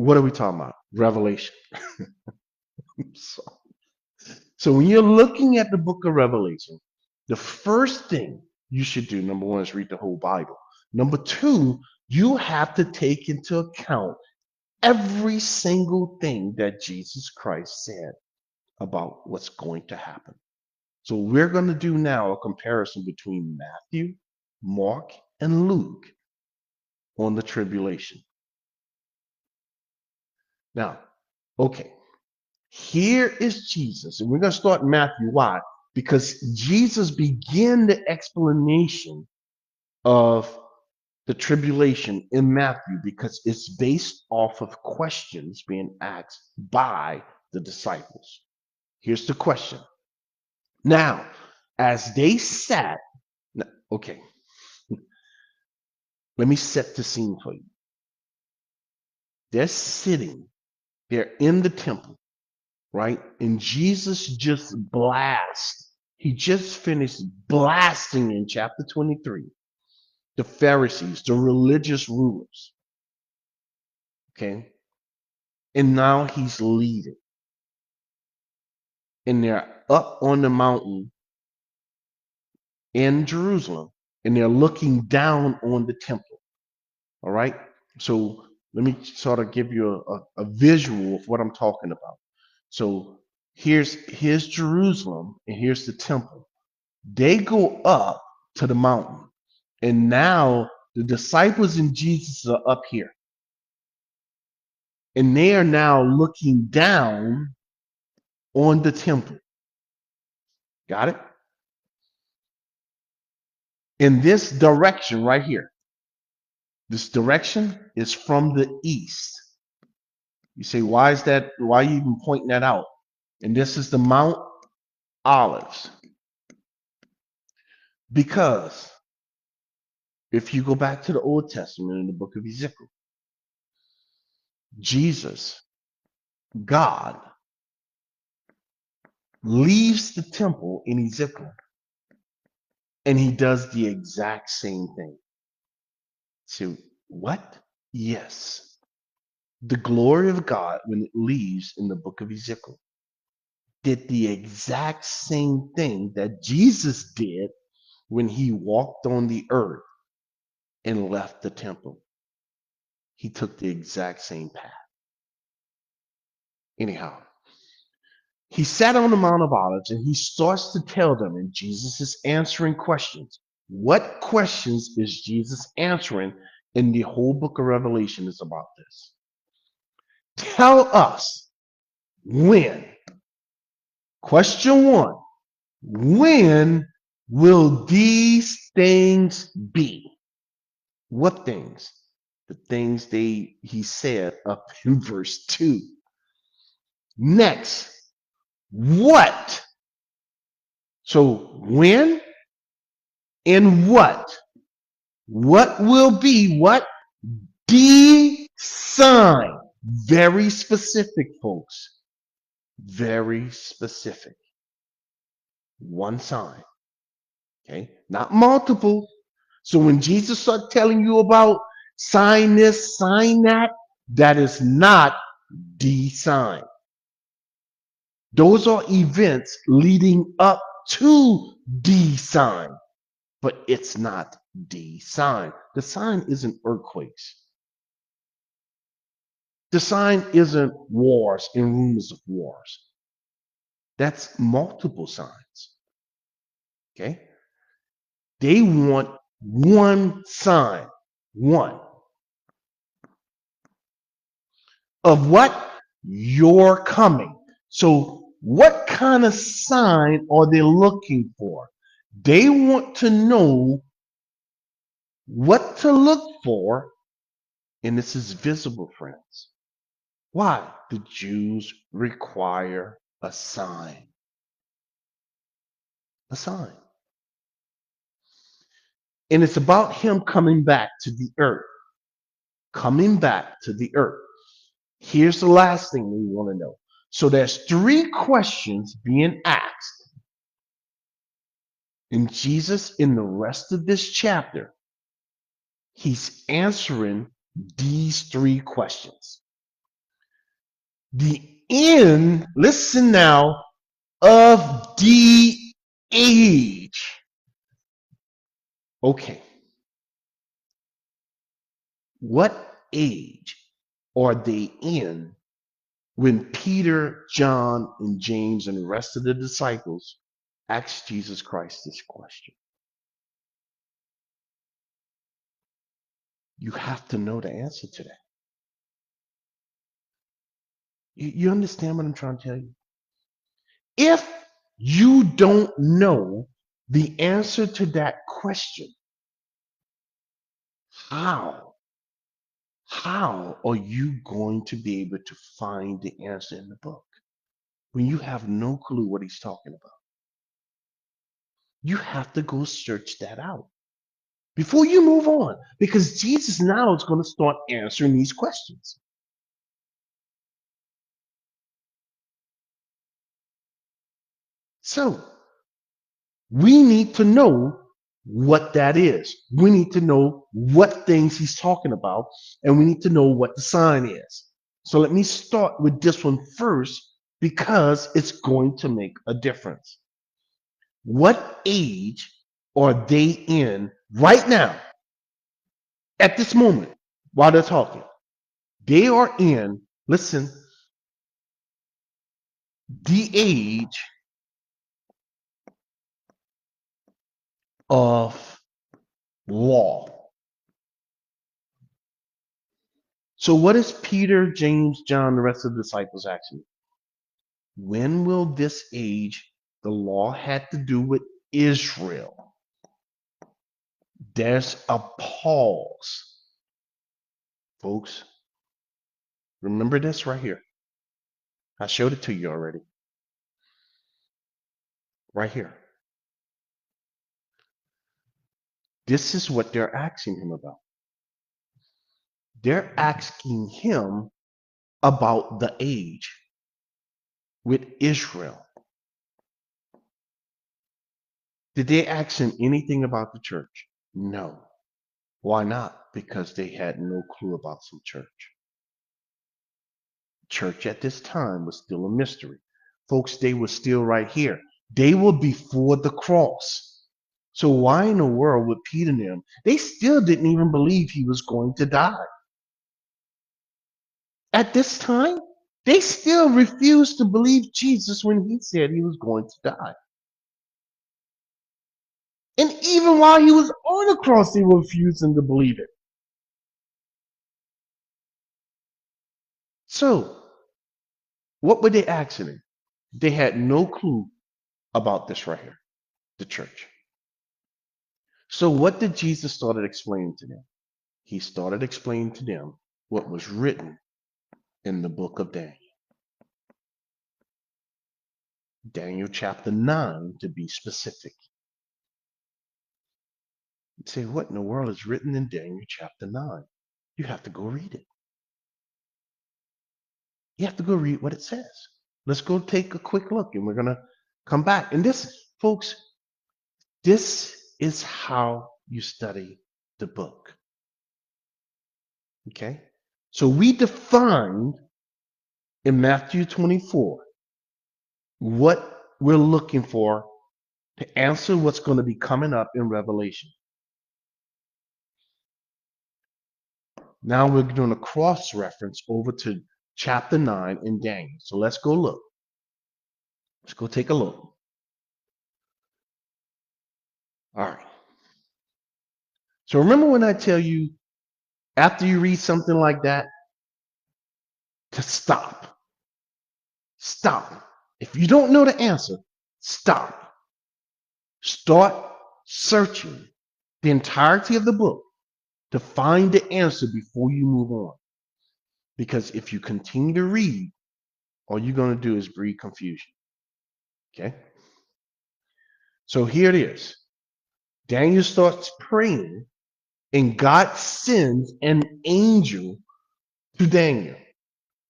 What are we talking about? Revelation. so, so when you're looking at the book of Revelation, the first thing you should do, number one, is read the whole Bible. Number two, you have to take into account every single thing that Jesus Christ said about what's going to happen. So we're going to do now a comparison between Matthew, Mark, and Luke on the tribulation. Now, okay, here is Jesus, and we're going to start in Matthew. Why? Because Jesus began the explanation of the tribulation in Matthew because it's based off of questions being asked by the disciples. Here's the question. Now, as they sat, okay, let me set the scene for you. They're sitting, they're in the temple, right? And Jesus just he just finished blasting in chapter 23, the Pharisees, the religious rulers, okay? And now he's leading. And they're up on the mountain in Jerusalem, and they're looking down on the temple, all right? So let me sort of give you a visual of what I'm talking about. So here's Jerusalem, and here's the temple. They go up to the mountain, and now the disciples and Jesus are up here, and they are now looking down on the temple. Got it? In this direction right here. This direction is from the east. You say, why is that? Why are you even pointing that out? And this is the Mount Olives. Because if you go back to the Old Testament in the book of Ezekiel, Jesus, God, leaves the temple in Ezekiel, and he does the exact same thing. So what? Yes. The glory of God, when it leaves in the book of Ezekiel, did the exact same thing that Jesus did when he walked on the earth and left the temple. He took the exact same path. Anyhow, he sat on the Mount of Olives and he starts to tell them, and Jesus is answering questions. What questions is Jesus answering in the whole book of Revelation is about this? Tell us when. Question one, when will these things be? What things? The things he said up in verse 2. Next, what? So when and what? What will be what? The sign. Very specific, folks. Very specific. One sign. Okay? Not multiple. So when Jesus starts telling you about sign this, sign that, that is not the sign. Those are events leading up to the sign, but it's not the sign. The sign isn't earthquakes. The sign isn't wars and rumors of wars. That's multiple signs. Okay? They want one sign. One. Of what? Your coming. So what kind of sign are they looking for? They want to know what to look for, and this is visible, friends. Why? The Jews require a sign. A sign. And it's about him coming back to the earth. Coming back to the earth. Here's the last thing we want to know. So there's 3 questions being asked. And Jesus, in the rest of this chapter, he's answering these 3 questions. The end, listen now, of the age. Okay, what age are they in when Peter, John, and James and the rest of the disciples asked Jesus Christ this question? You have to know the answer to that. You understand what I'm trying to tell you? If you don't know the answer to that question, how? How are you going to be able to find the answer in the book when you have no clue what he's talking about? You have to go search that out before you move on, because Jesus now is going to start answering these questions. So we need to know what that is. We need to know what things he's talking about, and we need to know what the sign is. So let me start with this one first because it's going to make a difference. What age are they in right now, at this moment, while they're talking? They are in, listen, the age of law. So what is Peter, James, John, the rest of the disciples asking? When will this age, the law had to do with Israel? There's a pause. Folks, remember this right here. I showed it to you already. Right here. This is what they're asking him about. They're asking him about the age with Israel. Did they ask him anything about the church? No. Why not? Because they had no clue about some church. Church at this time was still a mystery. Folks, they were still right here. They were before the cross. So why in the world would Peter and them, they still didn't even believe he was going to die. At this time, they still refused to believe Jesus when he said he was going to die. And even while he was on the cross, they were refusing to believe it. So, what were they asking him? They had no clue about this right here, the church. So, what did Jesus started explaining to them? He started explaining to them what was written in the book of Daniel. Daniel chapter 9, to be specific. You say, what in the world is written in Daniel chapter 9? You have to go read it. You have to go read what it says. Let's go take a quick look and we're going to come back. And this, folks, this is how you study the book. Okay? So we defined in Matthew 24 what we're looking for to answer what's going to be coming up in Revelation. Now we're doing a cross reference over to chapter 9 in Daniel. So let's go look. Let's go take a look. All right. So remember when I tell you, after you read something like that, to stop. Stop. If you don't know the answer, stop. Start searching the entirety of the book to find the answer before you move on. Because if you continue to read, all you're going to do is breed confusion. Okay? So here it is. Daniel starts praying, and God sends an angel to Daniel.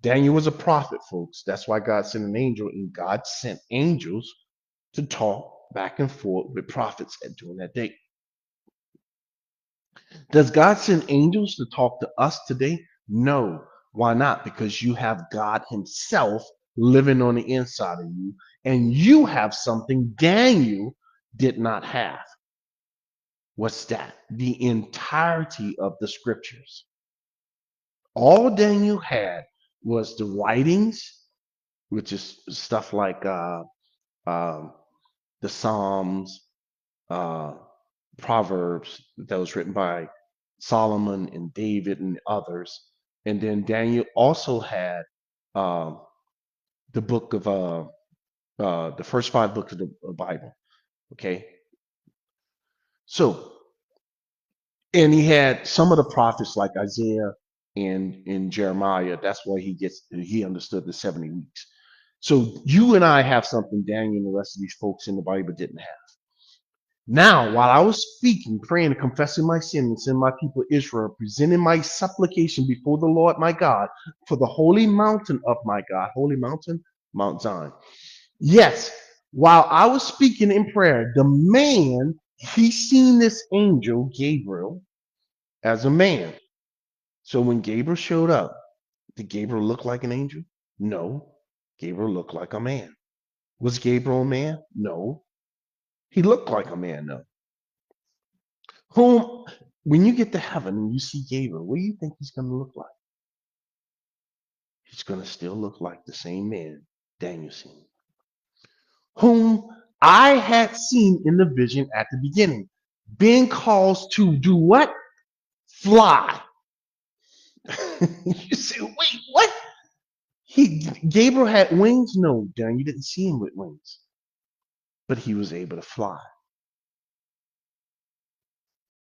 Daniel was a prophet, folks. That's why God sent an angel, and God sent angels to talk back and forth with prophets during that day. Does God send angels to talk to us today? No. Why not? Because you have God himself living on the inside of you, and you have something Daniel did not have. What's that? The entirety of the scriptures. All Daniel had was the writings, which is stuff like um, the Psalms, uh, Proverbs that was written by Solomon and David and others. And then Daniel also had um, the book of the first 5 books of the Bible. Okay, so and he had some of the prophets like Isaiah and Jeremiah. That's why he understood the 70 weeks. So you and I have something Daniel and the rest of these folks in the Bible didn't have. Now, while I was speaking, praying, and confessing my sins and my people Israel, presenting my supplication before the Lord my God for the holy mountain of my God, holy mountain, Mount Zion. Yes, while I was speaking in prayer, the man, he seen this angel, Gabriel, as a man. So when Gabriel showed up, did Gabriel look like an angel? No. Gabriel looked like a man. Was Gabriel a man? No. He looked like a man, though. Whom, when you get to heaven and you see Gabriel, what do you think he's going to look like? He's going to still look like the same man Daniel seen, whom I had seen in the vision at the beginning, being caused to do what? Fly. You say, wait, what? Gabriel had wings? No, Daniel, you didn't see him with wings, but he was able to fly.